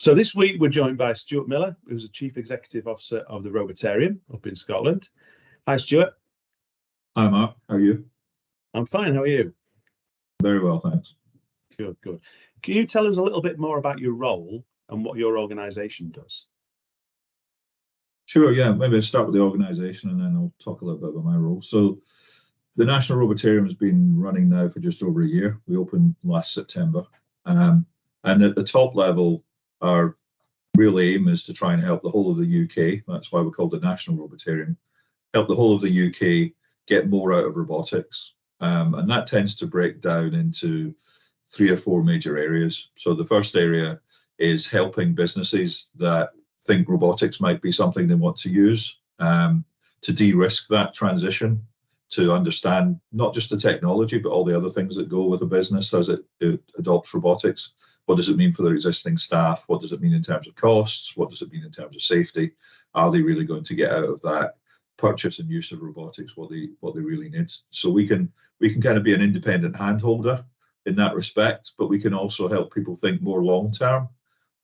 So this week we're joined by Stewart Miller, who's the Chief Executive Officer of the Robotarium up in Scotland. Hi, Stewart. Hi, Mark. How are you? I'm fine. How are you? Very well, thanks. Good, good. Can you tell us a little bit more about your role and what your organisation does? Sure, yeah. Maybe I'll start with the organisation and then I'll talk a little bit about my role. So the National Robotarium has been running now for just over a year. We opened last September. And at the top level, our real aim is to try and help the whole of the UK. That's why we're called the National Robotarium. Help the whole of the UK get more out of robotics. And that tends to break down into 3 or 4 major areas. So the first area is helping businesses that think robotics might be something they want to use, to de-risk that transition, to understand not just the technology, but all the other things that go with a business as it adopts robotics. What does it mean for their existing staff? What does it mean in terms of costs? What does it mean in terms of safety? Are they really going to get out of that purchase and use of robotics what they really need? So we can kind of be an independent handholder in that respect, but we can also help people think more long term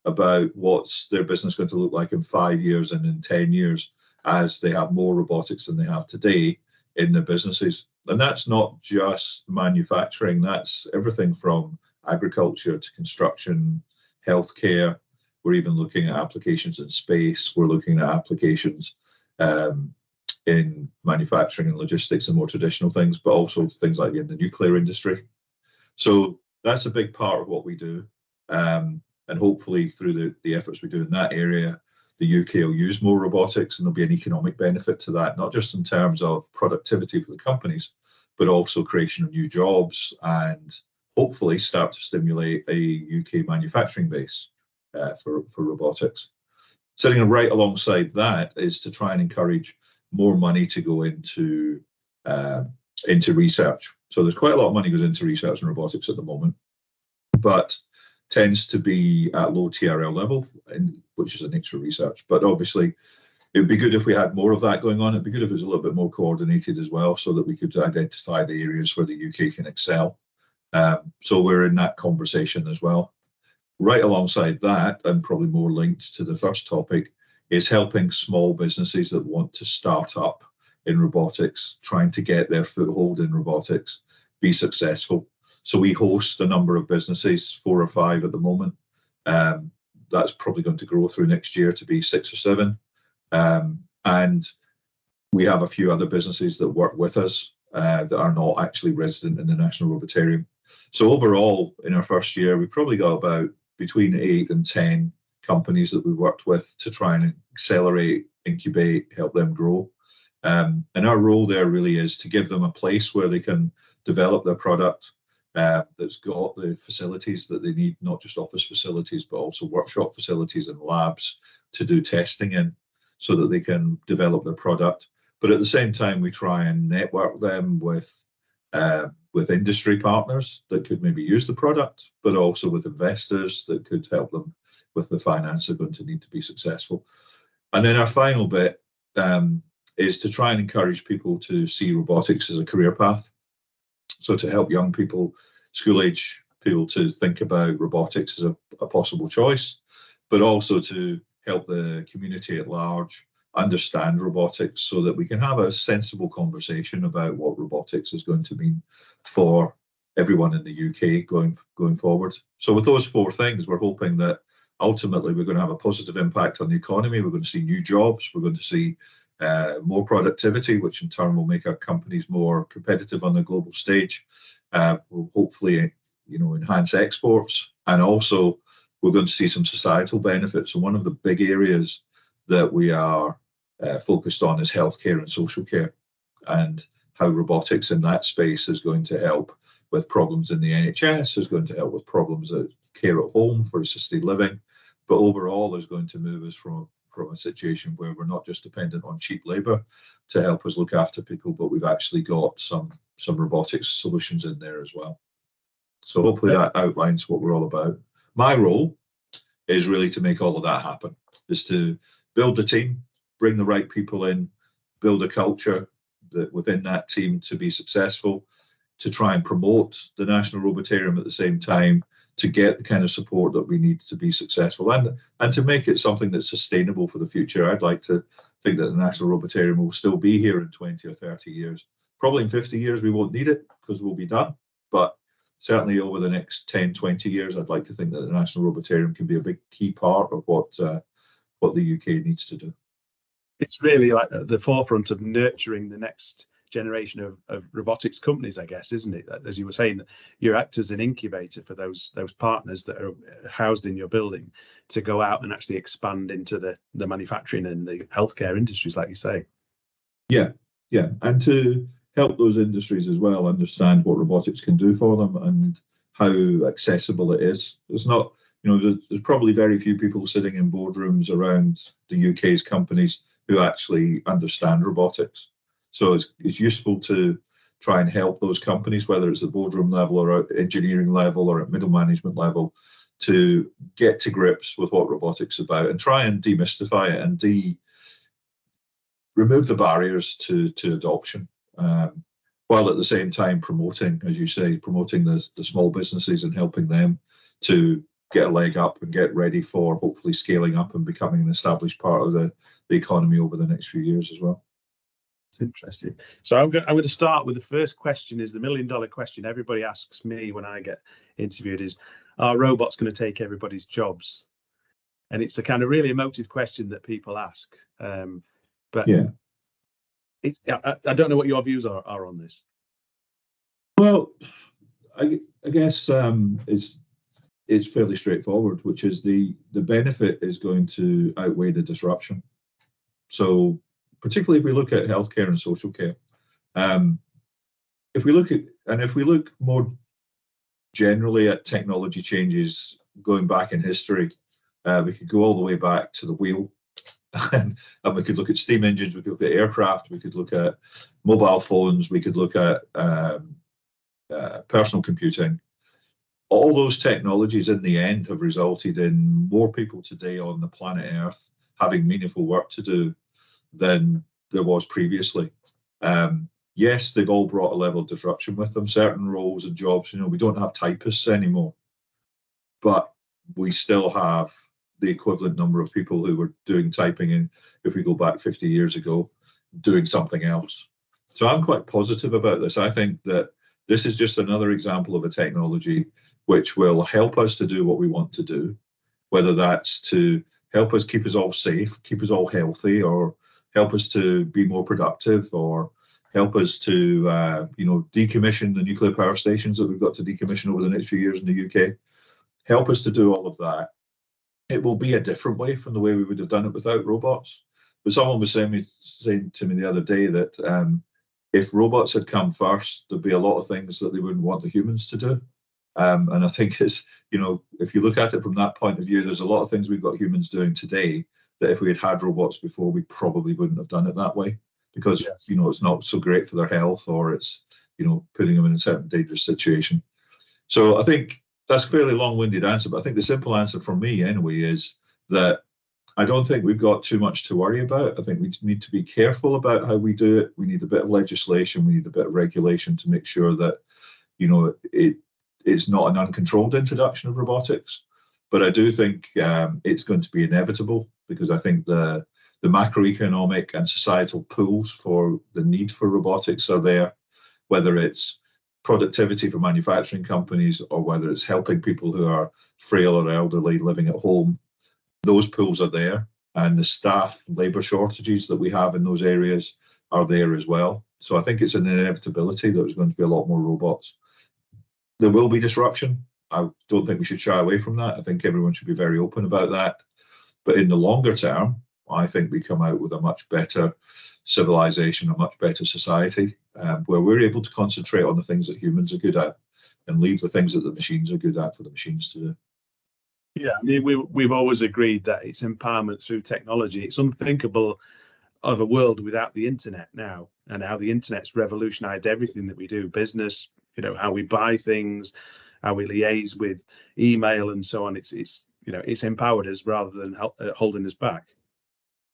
about what's their business going to look like in 5 years and in 10 years as they have more robotics than they have today in their businesses. And that's not just manufacturing, that's everything from agriculture to construction, healthcare. We're even looking at applications in space. We're looking at applications in manufacturing and logistics and more traditional things, but also things like in the nuclear industry. So that's a big part of what we do. And hopefully through the efforts we do in that area, the UK will use more robotics and there'll be an economic benefit to that, not just in terms of productivity for the companies, but also creation of new jobs and hopefully start to stimulate a UK manufacturing base for robotics. Sitting right alongside that is to try and encourage more money to go into research. So there's quite a lot of money goes into research and robotics at the moment, but tends to be at low TRL level, which is the nature of research. But obviously, it would be good if we had more of that going on. It'd be good if it was a little bit more coordinated as well, so that we could identify the areas where the UK can excel. So we're in that conversation as well. Right alongside that, and probably more linked to the first topic, is helping small businesses that want to start up in robotics, trying to get their foothold in robotics, be successful. So we host a number of businesses, 4 or 5 at the moment. That's probably going to grow through next year to be 6 or 7. And we have a few other businesses that work with us that are not actually resident in the National Robotarium. So overall, in our first year, we probably got about between 8 and 10 companies that we worked with to try and accelerate, incubate, help them grow. And our role there really is to give them a place where they can develop their product that's got the facilities that they need, not just office facilities, but also workshop facilities and labs to do testing in so that they can develop their product. But at the same time, we try and network them with industry partners that could maybe use the product, but also with investors that could help them with the finance they're going to need to be successful. And then our final bit is to try and encourage people to see robotics as a career path. So to help young people, school-age people, to think about robotics as a possible choice, but also to help the community at large understand robotics so that we can have a sensible conversation about what robotics is going to mean for everyone in the UK going forward. So with those 4 things, we're hoping that ultimately we're going to have a positive impact on the economy. We're going to see new jobs. We're going to see more productivity, which in turn will make our companies more competitive on the global stage. We'll hopefully, enhance exports, and also we're going to see some societal benefits. So one of the big areas that we are focused on is healthcare and social care, and how robotics in that space is going to help with problems in the NHS, is going to help with problems at care at home for assisted living, but overall is going to move us from a situation where we're not just dependent on cheap labour to help us look after people, but we've actually got some robotics solutions in there as well. So hopefully that outlines what we're all about. My role is really to make all of that happen, is to build the team, bring the right people in, build a culture that within that team to be successful, to try and promote the National Robotarium at the same time, to get the kind of support that we need to be successful, and to make it something that's sustainable for the future. I'd like to think that the National Robotarium will still be here in 20 or 30 years. Probably in 50 years we won't need it because we'll be done, but certainly over the next 10, 20 years, I'd like to think that the National Robotarium can be a big key part of what the UK needs to do. It's really like at the forefront of nurturing the next generation of robotics companies, I guess, isn't it? As you were saying, you act as an incubator for those partners that are housed in your building to go out and actually expand into the manufacturing and the healthcare industries, like you say. Yeah, and to help those industries as well understand what robotics can do for them and how accessible it is. It's not, there's probably very few people sitting in boardrooms around the UK's companies who actually understand robotics. So it's useful to try and help those companies, whether it's at boardroom level or at engineering level or at middle management level, to get to grips with what robotics is about and try and demystify it and remove the barriers to adoption, while at the same time promoting, as you say, promoting the small businesses and helping them to get a leg up and get ready for hopefully scaling up and becoming an established part of the economy over the next few years as well. It's interesting. So I'm going to start with the first question. Is the $1 million question everybody asks me when I get interviewed is, are robots going to take everybody's jobs? And it's a kind of really emotive question that people ask. But yeah, I don't know what your views are on this. Well, I guess it's fairly straightforward, which is the benefit is going to outweigh the disruption. So particularly if we look at healthcare and social care, if we look more generally at technology changes going back in history, we could go all the way back to the wheel, and we could look at steam engines, we could look at aircraft, we could look at mobile phones, we could look at personal computing. All those technologies in the end have resulted in more people today on the planet Earth having meaningful work to do than there was previously. Yes, they've all brought a level of disruption with them. Certain roles and jobs, we don't have typists anymore, but we still have the equivalent number of people who were doing typing, and if we go back 50 years ago, doing something else. So I'm quite positive about this. I think that this is just another example of a technology which will help us to do what we want to do, whether that's to help us keep us all safe, keep us all healthy, or help us to be more productive, or help us to decommission the nuclear power stations that we've got to decommission over the next few years in the UK. Help us to do all of that. It will be a different way from the way we would have done it without robots. But someone was saying to me the other day that if robots had come first, there'd be a lot of things that they wouldn't want the humans to do. And I think it's, if you look at it from that point of view, there's a lot of things we've got humans doing today that if we had robots before, we probably wouldn't have done it that way, because, yes, it's not so great for their health, or it's, putting them in a certain dangerous situation. So I think that's a fairly long-winded answer, but I think the simple answer from me anyway is that I don't think we've got too much to worry about. I think we need to be careful about how we do it. We need a bit of legislation. We need a bit of regulation to make sure that, it's not an uncontrolled introduction of robotics. But I do think it's going to be inevitable, because I think the macroeconomic and societal pulls for the need for robotics are there, whether it's productivity for manufacturing companies or whether it's helping people who are frail or elderly living at home. Those pools are there, and the staff labour shortages that we have in those areas are there as well. So I think it's an inevitability that there's going to be a lot more robots. There will be disruption. I don't think we should shy away from that. I think everyone should be very open about that. But in the longer term, I think we come out with a much better civilization, a much better society, where we're able to concentrate on the things that humans are good at and leave the things that the machines are good at for the machines to do. Yeah, I mean, we've always agreed that it's empowerment through technology. It's unthinkable of a world without the internet now, and how the internet's revolutionized everything that we do, business, how we buy things, how we liaise with email and so on. It's empowered us rather than holding us back.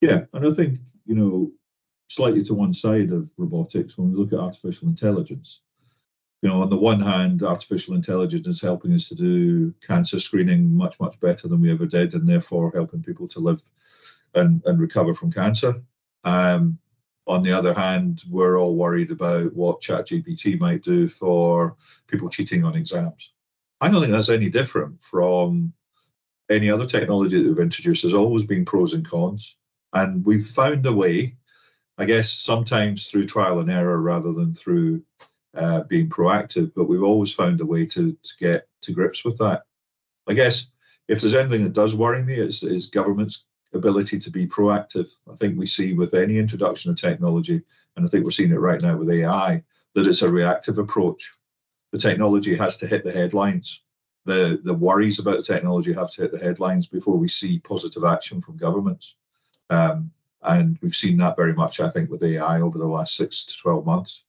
Yeah, and I think, slightly to one side of robotics, when we look at artificial intelligence, You know, on the one hand, artificial intelligence is helping us to do cancer screening much, much better than we ever did, and therefore helping people to live and recover from cancer. On the other hand, we're all worried about what ChatGPT might do for people cheating on exams. I don't think that's any different from any other technology that we've introduced. There's always been pros and cons, and we've found a way, I guess, sometimes through trial and error rather than through being proactive, but we've always found a way to get to grips with that. I guess if there's anything that does worry me, it's government's ability to be proactive. I think we see with any introduction of technology, and I think we're seeing it right now with AI, that it's a reactive approach. The technology has to hit the headlines. The worries about the technology have to hit the headlines before we see positive action from governments. And we've seen that very much, I think, with AI over the last 6 to 12 months.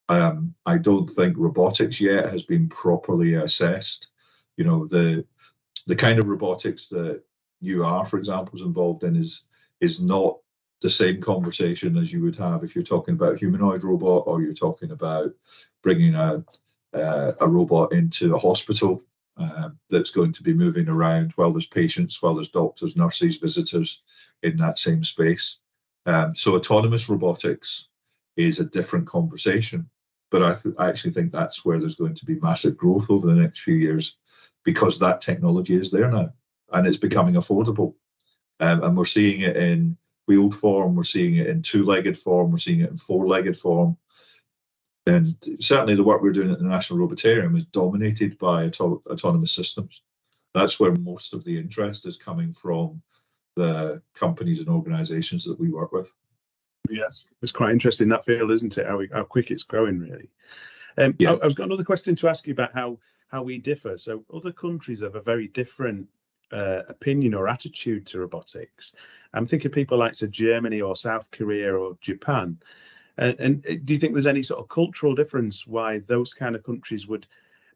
I don't think robotics yet has been properly assessed. You know, the kind of robotics that UR, for example, is involved in is not the same conversation as you would have if you're talking about a humanoid robot, or you're talking about bringing a robot into a hospital that's going to be moving around while there's patients, while there's doctors, nurses, visitors in that same space. So autonomous robotics is a different conversation, but I actually think that's where there's going to be massive growth over the next few years, because that technology is there now and it's becoming affordable. And we're seeing it in wheeled form, we're seeing it in two-legged form, we're seeing it in four-legged form. And certainly the work we're doing at the National Robotarium is dominated by autonomous systems. That's where most of the interest is coming from, the companies and organizations that we work with. Yes, it's quite interesting, that field, isn't it? How quick it's growing, really. Yeah. I was got another question to ask you about how we differ. So other countries have a very different opinion or attitude to robotics. I'm thinking people like Germany or South Korea or Japan. And do you think there's any sort of cultural difference why those kind of countries would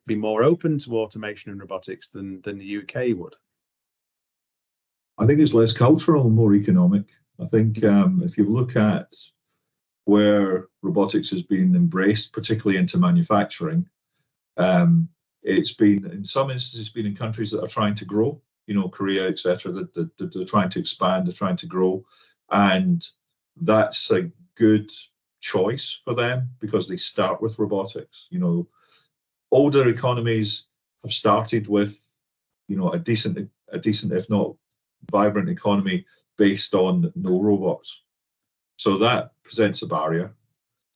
be more open to automation and robotics than the UK would? I think it's less cultural and more economic. I think if you look at where robotics has been embraced, particularly into manufacturing, it's been, in some instances, been in countries that are trying to grow, you know, Korea, etc. That they're trying to expand, they're trying to grow, and that's a good choice for them because they start with robotics. You know, older economies have started with, you know, a decent, if not vibrant economy based on no robots. So that presents a barrier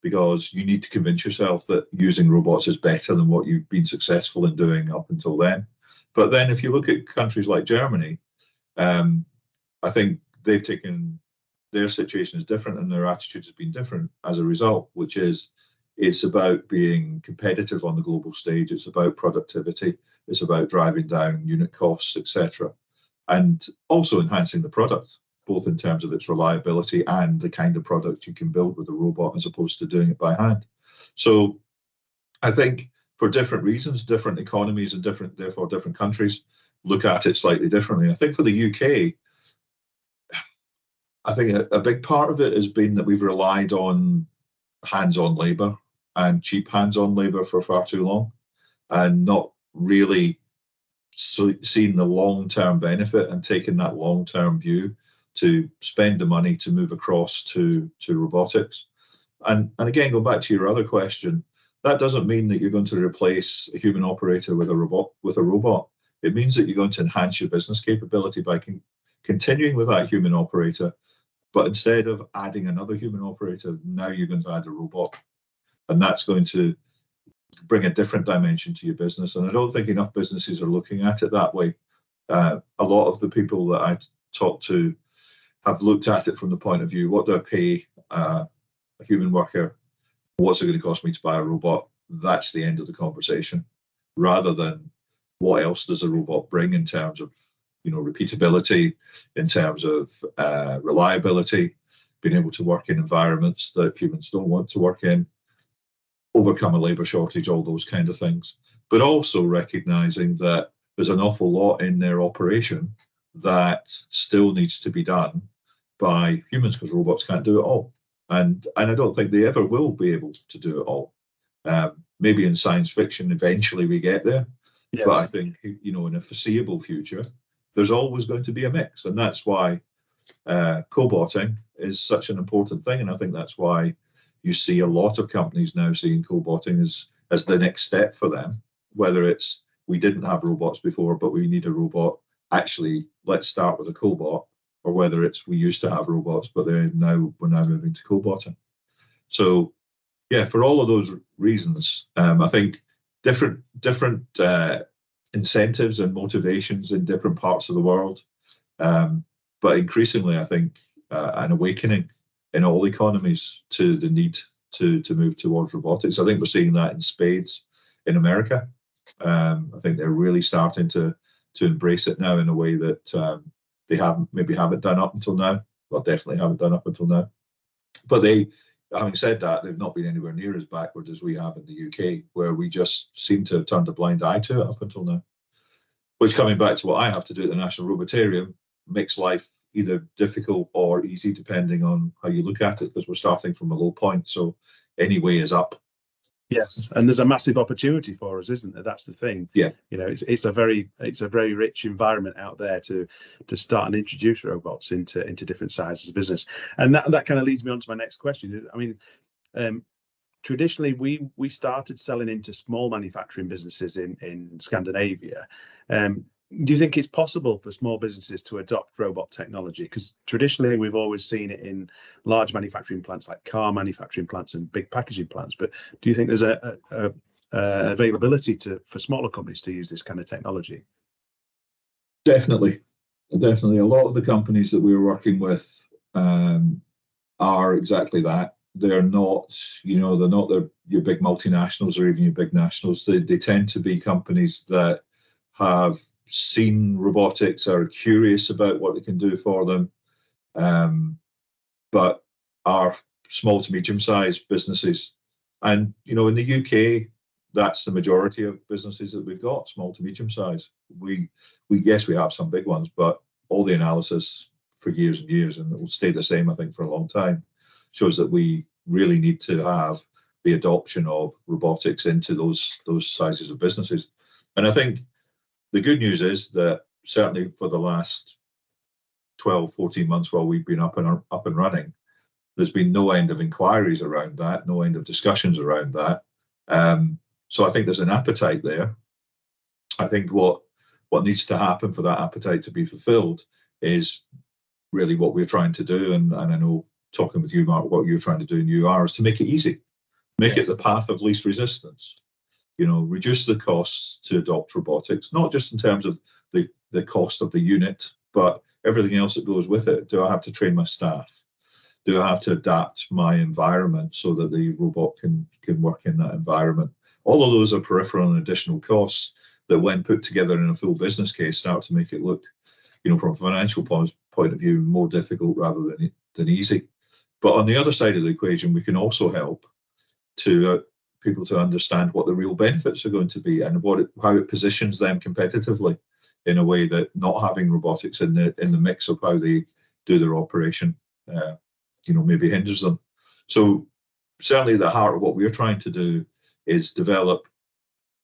because you need to convince yourself that using robots is better than what you've been successful in doing up until then. But then if you look at countries like Germany, I think they've taken, their situation is different and their attitude has been different as a result, which is it's about being competitive on the global stage. It's about productivity. It's about driving down unit costs, etc. And also enhancing the product, both in terms of its reliability and the kind of product you can build with a robot as opposed to doing it by hand. So I think for different reasons, different economies and therefore different countries look at it slightly differently. I think for the UK, I think a big part of it has been that we've relied on hands-on labour and cheap hands-on labour for far too long and not really seen the long-term benefit and taken that long-term view to spend the money to move across to robotics. And again, go back to your other question, that doesn't mean that you're going to replace a human operator with a robot. It means that you're going to enhance your business capability by continuing with that human operator, but instead of adding another human operator, now you're going to add a robot. And that's going to bring a different dimension to your business. And I don't think enough businesses are looking at it that way. A lot of the people that I talk to have looked at it from the point of view, what do I pay a human worker? What's it going to cost me to buy a robot? That's the end of the conversation, rather than what else does a robot bring in terms of, you know, repeatability, in terms of reliability, being able to work in environments that humans don't want to work in, overcome a labour shortage, all those kind of things. But also recognising that there's an awful lot in their operation that still needs to be done by humans because robots can't do it all. And I don't think they ever will be able to do it all. maybe in science fiction, eventually we get there. Yes. But I think, you know, in a foreseeable future, there's always going to be a mix. And that's why coboting is such an important thing. And I think that's why you see a lot of companies now seeing coboting as the next step for them, whether it's we didn't have robots before, but we need a robot. Actually, let's start with a cobot, or whether it's we used to have robots, but we're now moving to coboting. So, yeah, for all of those reasons, I think different incentives and motivations in different parts of the world, but increasingly, I think an awakening in all economies to the need to move towards robotics. I think we're seeing that in spades in America. I think they're really starting to embrace it now in a way that they haven't done up until now. Well, definitely haven't done up until now. But having said that, they've not been anywhere near as backward as we have in the UK, where we just seem to have turned a blind eye to it up until now. Which, coming back to what I have to do at the National Robotarium, makes life either difficult or easy depending on how you look at it, because we're starting from a low point. So any way is up. Yes, and there's a massive opportunity for us, isn't there? That's the thing. Yeah, you know, it's a very rich environment out there to start and introduce robots into different sizes of business. And that kind of leads me on to my next question. I mean, traditionally we started selling into small manufacturing businesses in Scandinavia. Do you think it's possible for small businesses to adopt robot technology? Because traditionally we've always seen it in large manufacturing plants like car manufacturing plants and big packaging plants. But do you think there's a availability for smaller companies to use this kind of technology? Definitely. A lot of the companies that we're working with are exactly that. They're not, your big multinationals or even your big nationals. They tend to be companies that have seen robotics, are curious about what it can do for them, but are small to medium-sized businesses. And, in the UK, that's the majority of businesses that we've got, small to medium-sized. We have some big ones, but all the analysis for years and years, and it will stay the same, I think, for a long time, shows that we really need to have the adoption of robotics into those sizes of businesses. And I think the good news is that certainly for the last 12, 14 months while we've been up and running, there's been no end of inquiries around that, no end of discussions around that. So I think there's an appetite there. I think what needs to happen for that appetite to be fulfilled is really what we're trying to do. And I know, talking with you, Mark, what you're trying to do in UR is to make it easy, make it the path of least resistance. Reduce the costs to adopt robotics, not just in terms of the cost of the unit, but everything else that goes with it. Do I have to train my staff? Do I have to adapt my environment so that the robot can work in that environment? All of those are peripheral and additional costs that, when put together in a full business case, start to make it look, from a financial point of view, more difficult rather than easy. But on the other side of the equation, we can also help to people to understand what the real benefits are going to be and how it positions them competitively in a way that not having robotics in the mix of how they do their operation, maybe hinders them. So certainly the heart of what we're trying to do is develop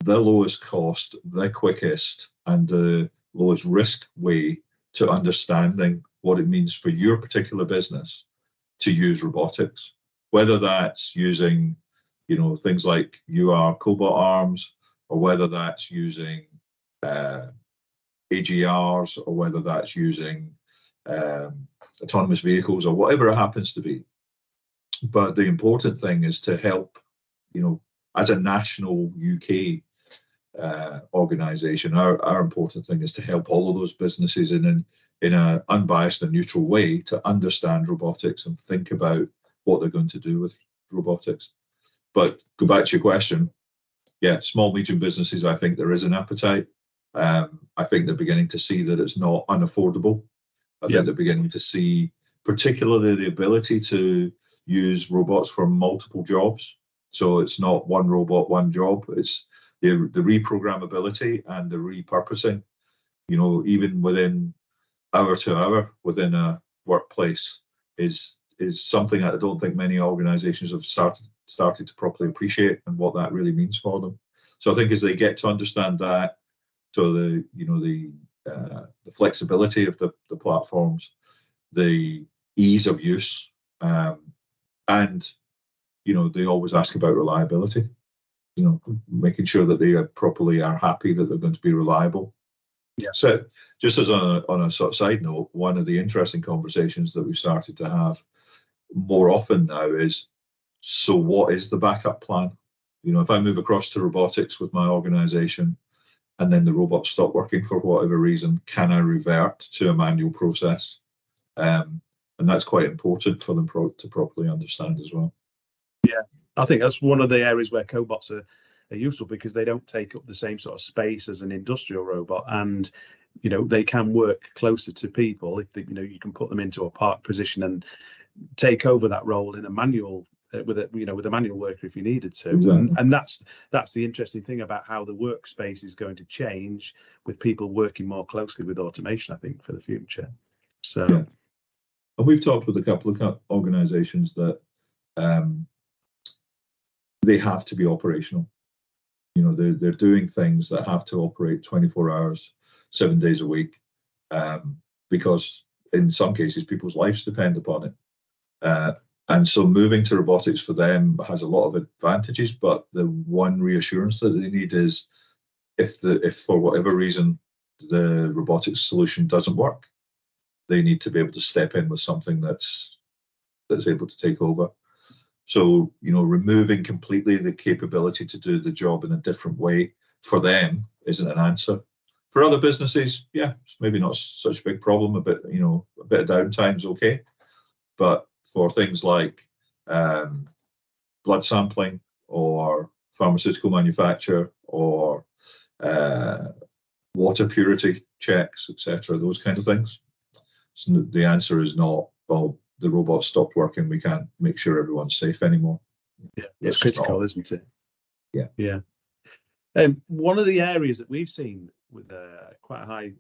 the lowest cost, the quickest, and the lowest risk way to understanding what it means for your particular business to use robotics, whether that's using things like UR Cobot arms, or whether that's using AGRs, or whether that's using autonomous vehicles, or whatever it happens to be. But the important thing is to help, as a national UK organisation, our important thing is to help all of those businesses in an unbiased and neutral way to understand robotics and think about what they're going to do with robotics. But go back to your question, yeah, small, medium businesses, I think there is an appetite. I think they're beginning to see that it's not unaffordable. I think they're beginning to see particularly the ability to use robots for multiple jobs. So it's not one robot, one job. It's the reprogrammability and the repurposing, even within hour to hour within a workplace is something that I don't think many organizations have started started to properly appreciate and what that really means for them. So I think as they get to understand that, so the flexibility of the platforms, the ease of use, and they always ask about reliability. Making sure that they properly are happy that they're going to be reliable. Yeah. So just as on a sort of side note, one of the interesting conversations that we've started to have more often now is, so what is the backup plan? If I move across to robotics with my organization and then the robots stop working for whatever reason, can I revert to a manual process? And that's quite important for them to properly understand as well. Yeah, I think that's one of the areas where cobots are useful, because they don't take up the same sort of space as an industrial robot, and they can work closer to people. If you can put them into a park position and take over that role in a manual with a manual worker if you needed to. Exactly. And that's the interesting thing about how the workspace is going to change, with people working more closely with automation, I think, for the future. So yeah. And we've talked with a couple of organizations that they have to be operational. They're doing things that have to operate 24 hours, 7 days a week, because in some cases people's lives depend upon it. And so moving to robotics for them has a lot of advantages, but the one reassurance that they need is if for whatever reason the robotics solution doesn't work, they need to be able to step in with something that's able to take over. So, removing completely the capability to do the job in a different way for them isn't an answer. For other businesses, yeah, it's maybe not such a big problem. A bit of downtime's okay. But for things like blood sampling or pharmaceutical manufacture or water purity checks, etc., those kind of things, so the answer is not, well, the robot stopped working, we can't make sure everyone's safe anymore. Yeah, it's critical, isn't it? Yeah. One of the areas that we've seen with quite high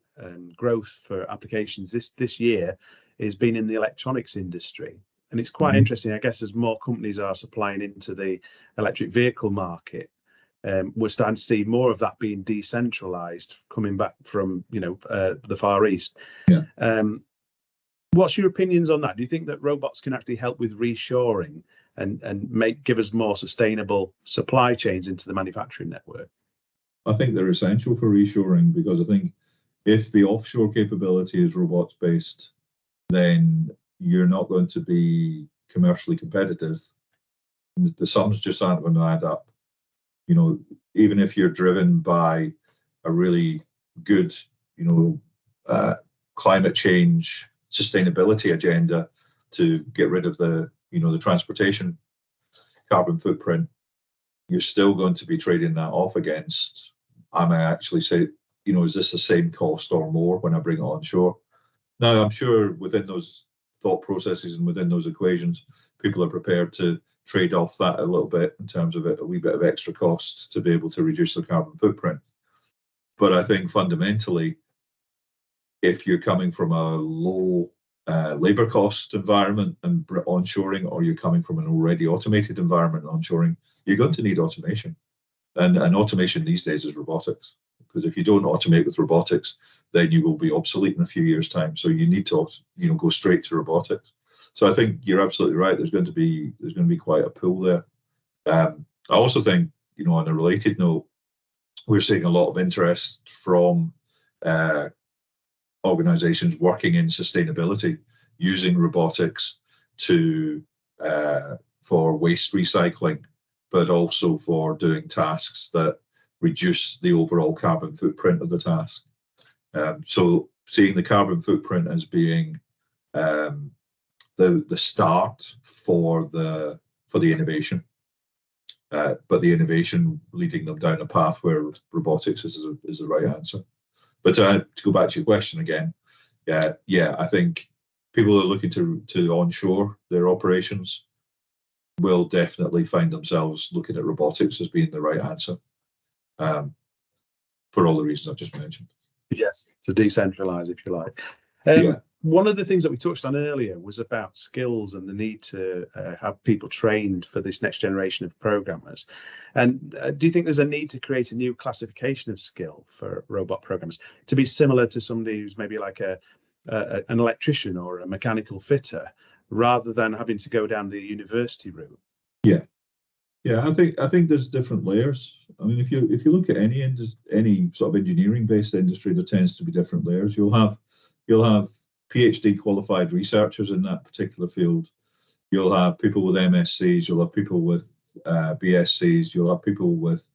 growth for applications this year has been in the electronics industry. And it's quite interesting, I guess, as more companies are supplying into the electric vehicle market, we're starting to see more of that being decentralized, coming back from the Far East. Yeah. What's your opinions on that? Do you think that robots can actually help with reshoring and give us more sustainable supply chains into the manufacturing network? I think they're essential for reshoring, because I think if the offshore capability is robots based, then you're not going to be commercially competitive. The sums just aren't going to add up. Even if you're driven by a really good, climate change sustainability agenda to get rid of the transportation carbon footprint, you're still going to be trading that off against, I may actually say, is this the same cost or more when I bring it onshore? Now, I'm sure within those thought processes and within those equations, people are prepared to trade off that a little bit in terms of a wee bit of extra cost to be able to reduce the carbon footprint. But I think fundamentally, if you're coming from a low labor cost environment and onshoring, or you're coming from an already automated environment and onshoring, you're going to need automation. And automation these days is robotics, because if you don't automate with robotics, then you will be obsolete in a few years' time. So you need to go straight to robotics. So I think you're absolutely right. There's going to be quite a pull there. I also think, on a related note, we're seeing a lot of interest from organizations working in sustainability, using robotics for waste recycling, but also for doing tasks that reduce the overall carbon footprint of the task. So seeing the carbon footprint as being the start for the innovation, but the innovation leading them down a path where robotics is the right answer. But to go back to your question again, I think people who are looking to onshore their operations will definitely find themselves looking at robotics as being the right answer, for all the reasons I've just mentioned. Yes, to decentralize, if you like. one of the things that we touched on earlier was about skills and the need to have people trained for this next generation of programmers. And do you think there's a need to create a new classification of skill for robot programmers to be similar to somebody who's maybe like an electrician or a mechanical fitter, rather than having to go down the university route? Yeah, I think there's different layers. I mean, if you look at any sort of engineering-based industry, there tends to be different layers. You'll have PhD qualified researchers in that particular field. You'll have people with MSCs. You'll have people with BSCs. You'll have people with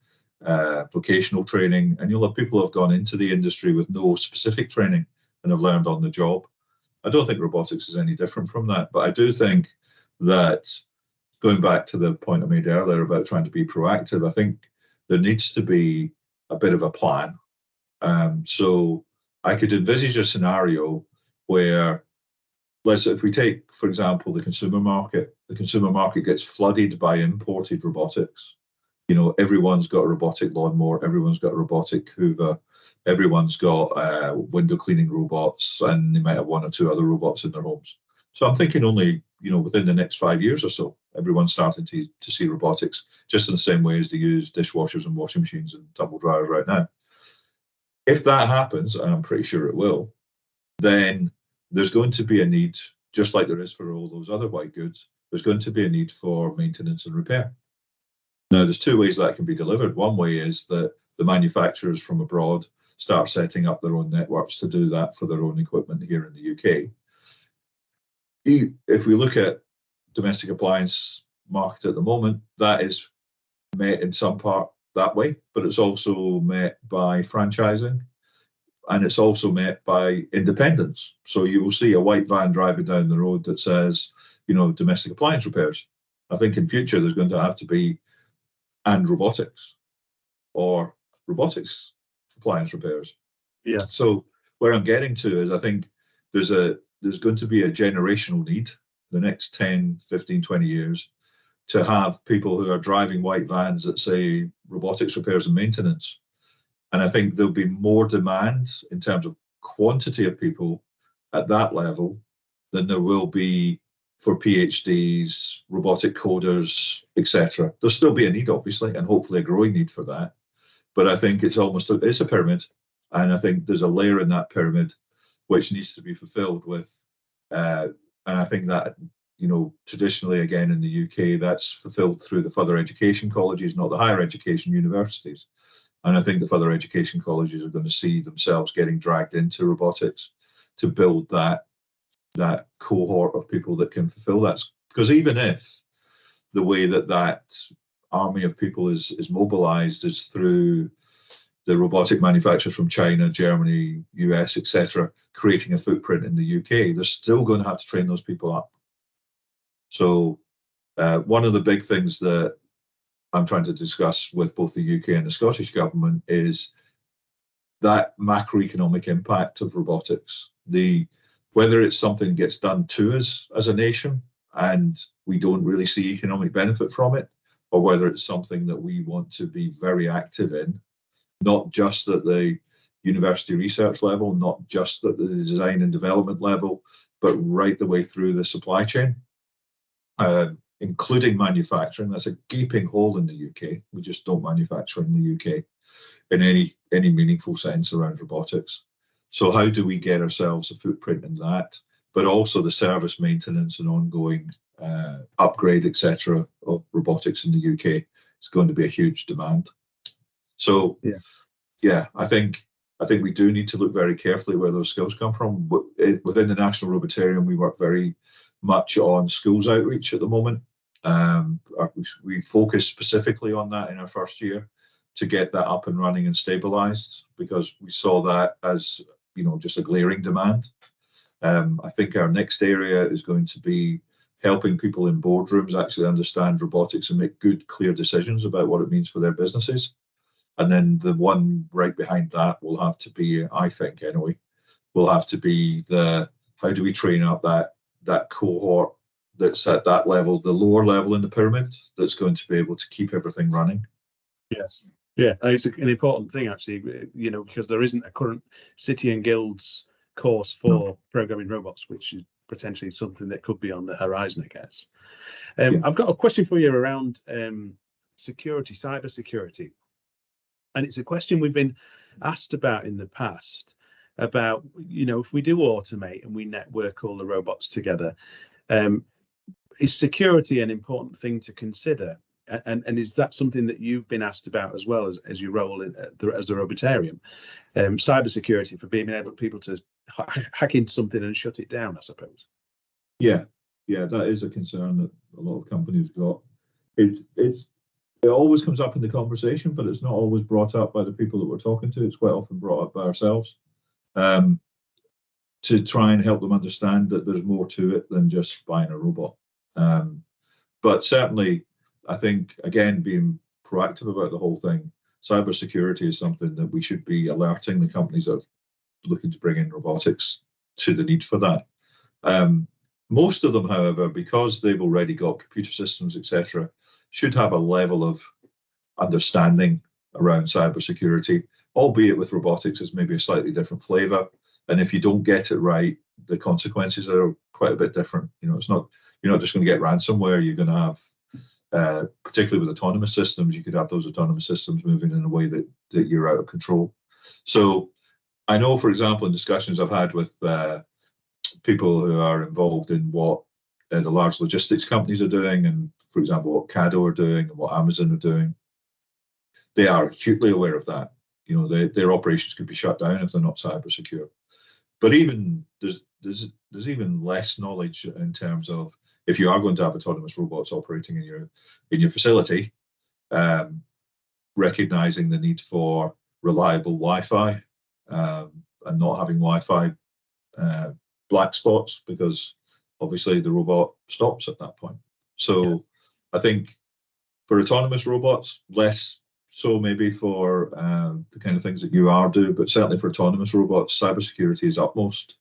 vocational training, and you'll have people who have gone into the industry with no specific training and have learned on the job. I don't think robotics is any different from that, but I do think that, going back to the point I made earlier about trying to be proactive, I think there needs to be a bit of a plan. So I could envisage a scenario where, if we take, for example, the consumer market gets flooded by imported robotics. You know, everyone's got a robotic lawnmower, everyone's got a robotic Hoover, everyone's got window cleaning robots, and they might have one or two other robots in their homes. So I'm thinking only, within the next 5 years or so, everyone's starting to see robotics, just in the same way as they use dishwashers and washing machines and tumble dryers right now. If that happens, and I'm pretty sure it will, then there's going to be a need, just like there is for all those other white goods, there's going to be a need for maintenance and repair. Now, there's two ways that can be delivered. One way is that the manufacturers from abroad start setting up their own networks to do that for their own equipment here in the UK. If we look at domestic appliance market at the moment, that is met in some part that way, but it's also met by franchising, and it's also met by independence. So you will see a white van driving down the road that says, domestic appliance repairs. I think in future there's going to have to be and robotics, or robotics appliance repairs. Yeah. So where I'm getting to is, I think there's going to be a generational need the next 10, 15, 20 years to have people who are driving white vans that say robotics repairs and maintenance. And I think there'll be more demand in terms of quantity of people at that level than there will be for PhDs, robotic coders, etc. There'll still be a need, obviously, and hopefully a growing need for that. But I think it's a pyramid, and I think there's a layer in that pyramid which needs to be fulfilled with, and I think that, traditionally, again, in the UK, that's fulfilled through the further education colleges, not the higher education universities. And I think the further education colleges are going to see themselves getting dragged into robotics to build that cohort of people that can fulfill that. Because even if the way that army of people is mobilized is through the robotic manufacturers from China, Germany, US, etc., creating a footprint in the UK, they're still going to have to train those people up. So one of the big things that I'm trying to discuss with both the UK and the Scottish government is that macroeconomic impact of robotics. Whether it's something that gets done to us as a nation and we don't really see economic benefit from it, or whether it's something that we want to be very active in, not just at the university research level, not just at the design and development level, but right the way through the supply chain, including manufacturing. That's a gaping hole in the UK. We just don't manufacture in the UK in any meaningful sense around robotics. So how do we get ourselves a footprint in that, but also the service maintenance and ongoing upgrade, etc., of robotics in the UK is going to be a huge demand. So yeah, I think we do need to look very carefully where those skills come from. Within the National Robotarium, we work very much on schools outreach at the moment. We focus specifically on that in our first year to get that up and running and stabilized, because we saw that as just a glaring demand. I think our next area is going to be helping people in boardrooms actually understand robotics and make good, clear decisions about what it means for their businesses. And then the one right behind that will have to be, I think anyway, will have to be how do we train up that cohort that's at that level, the lower level in the pyramid, that's going to be able to keep everything running. Yes. Yeah, it's an important thing, actually, because there isn't a current City and Guilds course for programming robots, which is potentially something that could be on the horizon, I guess. I've got a question for you around security, cyber security. And it's a question we've been asked about in the past about, if we do automate and we network all the robots together, is security an important thing to consider? And is that something that you've been asked about as well as your role as the Robotarium? Cybersecurity for being able people to hack into something and shut it down, I suppose. Yeah, that is a concern that a lot of companies got. It always comes up in the conversation, but it's not always brought up by the people that we're talking to. It's quite often brought up by ourselves to try and help them understand that there's more to it than just buying a robot. But certainly, I think, again, being proactive about the whole thing, cybersecurity is something that we should be alerting the companies that are looking to bring in robotics to the need for that. Most of them, however, because they've already got computer systems, etc., should have a level of understanding around cybersecurity, albeit with robotics is maybe a slightly different flavor. And if you don't get it right, the consequences are quite a bit different. It's not, you're not just going to get ransomware. You're going to have, particularly with autonomous systems, you could have those autonomous systems moving in a way that you're out of control. So I know, for example, in discussions I've had with people who are involved in what the large logistics companies are doing, and for example, what Cado are doing and what Amazon are doing, they are acutely aware of that. Their operations could be shut down if they're not cyber secure. But even there's even less knowledge in terms of if you are going to have autonomous robots operating in your facility, recognizing the need for reliable Wi-Fi and not having Wi-Fi black spots, because obviously the robot stops at that point. So yes. I think for autonomous robots, less so maybe for the kind of things that UR do, but certainly for autonomous robots, cybersecurity is utmost.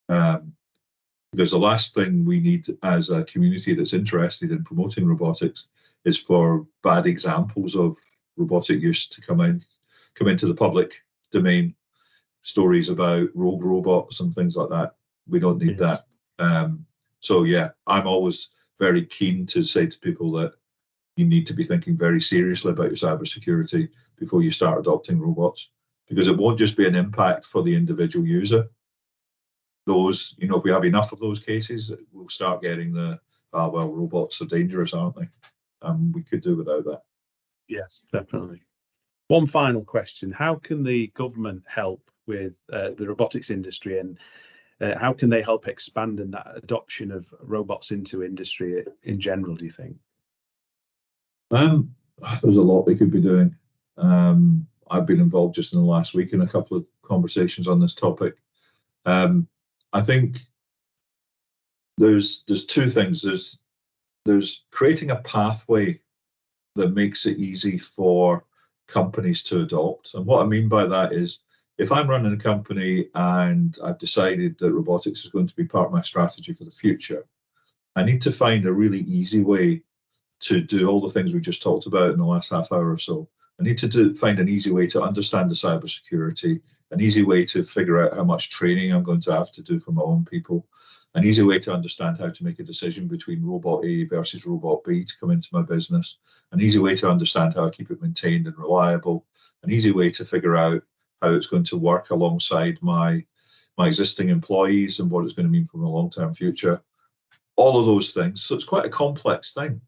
Because the last thing we need as a community that's interested in promoting robotics is for bad examples of robotic use to come into the public domain. Stories about rogue robots and things like that. We don't need that. So yeah, I'm always very keen to say to people that you need to be thinking very seriously about your cybersecurity before you start adopting robots, because it won't just be an impact for the individual user. Those, if we have enough of those cases, we'll start getting well, robots are dangerous, aren't they? We could do without that. Yes, definitely. One final question. How can the government help with the robotics industry, and how can they help expand in that adoption of robots into industry in general, do you think? There's a lot they could be doing. I've been involved just in the last week in a couple of conversations on this topic. I think there's two things. There's creating a pathway that makes it easy for companies to adopt. And what I mean by that is, if I'm running a company and I've decided that robotics is going to be part of my strategy for the future, I need to find a really easy way to do all the things we just talked about in the last half hour or so. I need to find an easy way to understand the cybersecurity, an easy way to figure out how much training I'm going to have to do for my own people, an easy way to understand how to make a decision between robot A versus robot B to come into my business, an easy way to understand how I keep it maintained and reliable, an easy way to figure out how it's going to work alongside my existing employees and what it's going to mean for the long-term future, all of those things. So it's quite a complex thing.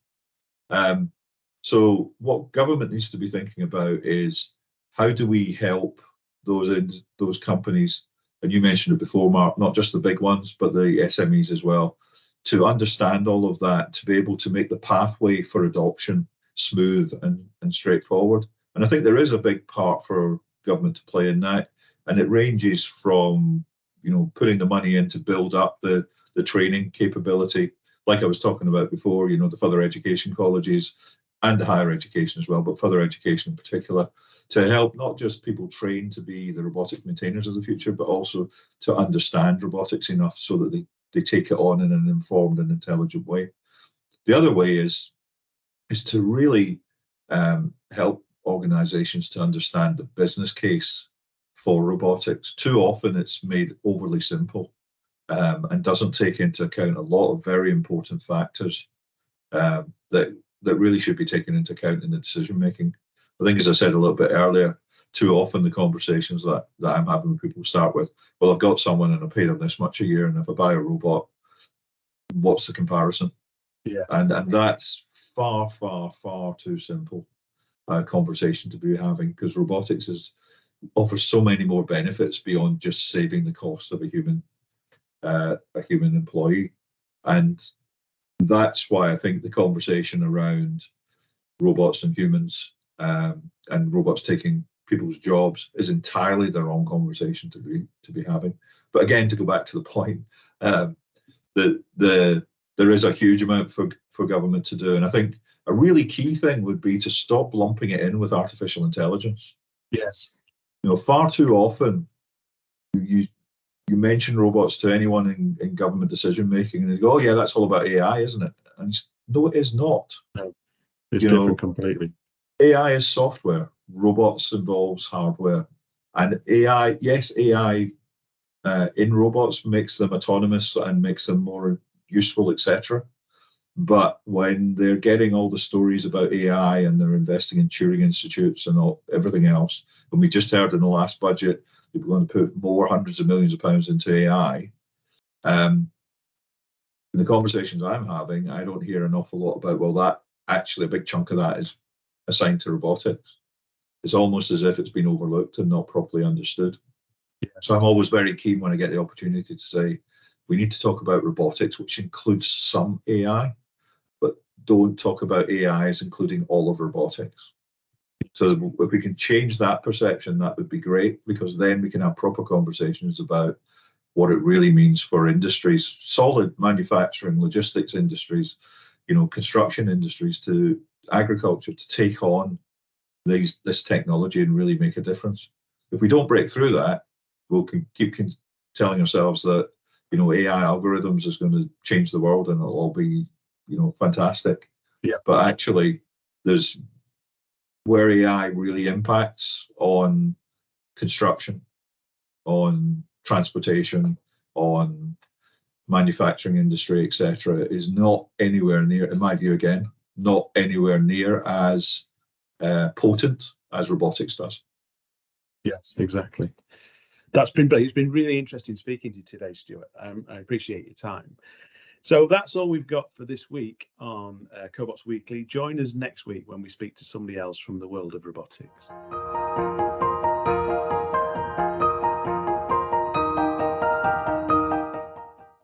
So what government needs to be thinking about is, how do we help those companies, and you mentioned it before, Mark, not just the big ones, but the SMEs as well, to understand all of that, to be able to make the pathway for adoption smooth and straightforward. And I think there is a big part for government to play in that, and it ranges from putting the money in to build up the training capability, like I was talking about before, the further education colleges and the higher education as well, but further education in particular, to help not just people train to be the robotic maintainers of the future, but also to understand robotics enough so that they take it on in an informed and intelligent way. The other way is to really help organizations to understand the business case for robotics. Too often it's made overly simple and doesn't take into account a lot of very important factors that really should be taken into account in the decision making. I think, as I said a little bit earlier, too often the conversations that I'm having with people start with, well, I've got someone and I paid them this much a year, and if I buy a robot, what's the comparison? Yes. And that's far, far, far too simple conversation to be having, because robotics offers so many more benefits beyond just saving the cost of a human employee. And that's why I think the conversation around robots and humans and robots taking people's jobs is entirely the wrong conversation to be having. But again, to go back to the point, there is a huge amount for government to do, and I think a really key thing would be to stop lumping it in with artificial intelligence. Yes. Far too often you mention robots to anyone in government decision making, and they go, "Oh yeah, that's all about AI, isn't it?" And no, it is not. No, it's different completely. AI is software. Robots involves hardware, and AI, yes, AI in robots makes them autonomous and makes them more useful, etc. But when they're getting all the stories about AI and they're investing in Turing institutes and everything else, and we just heard in the last budget that we're going to put more hundreds of millions of pounds into AI. In the conversations I'm having, I don't hear an awful lot about, well, that actually a big chunk of that is assigned to robotics. It's almost as if it's been overlooked and not properly understood. Yes. So I'm always very keen when I get the opportunity to say, we need to talk about robotics, which includes some AI, but don't talk about AI as including all of robotics. So if we can change that perception, that would be great, because then we can have proper conversations about what it really means for industries, solid manufacturing, logistics industries, construction industries, to agriculture, to take on this technology and really make a difference. If we don't break through that, we'll keep telling ourselves that AI algorithms is going to change the world and it'll all be fantastic. Yeah. But actually, there's where AI really impacts on construction, on transportation, on manufacturing industry, etc., is not anywhere near, in my view, again, not anywhere near as potent as robotics does. Yes, exactly. It's been really interesting speaking to you today, Stewart. I appreciate your time. So that's all we've got for this week on Cobots Weekly. Join us next week when we speak to somebody else from the world of robotics.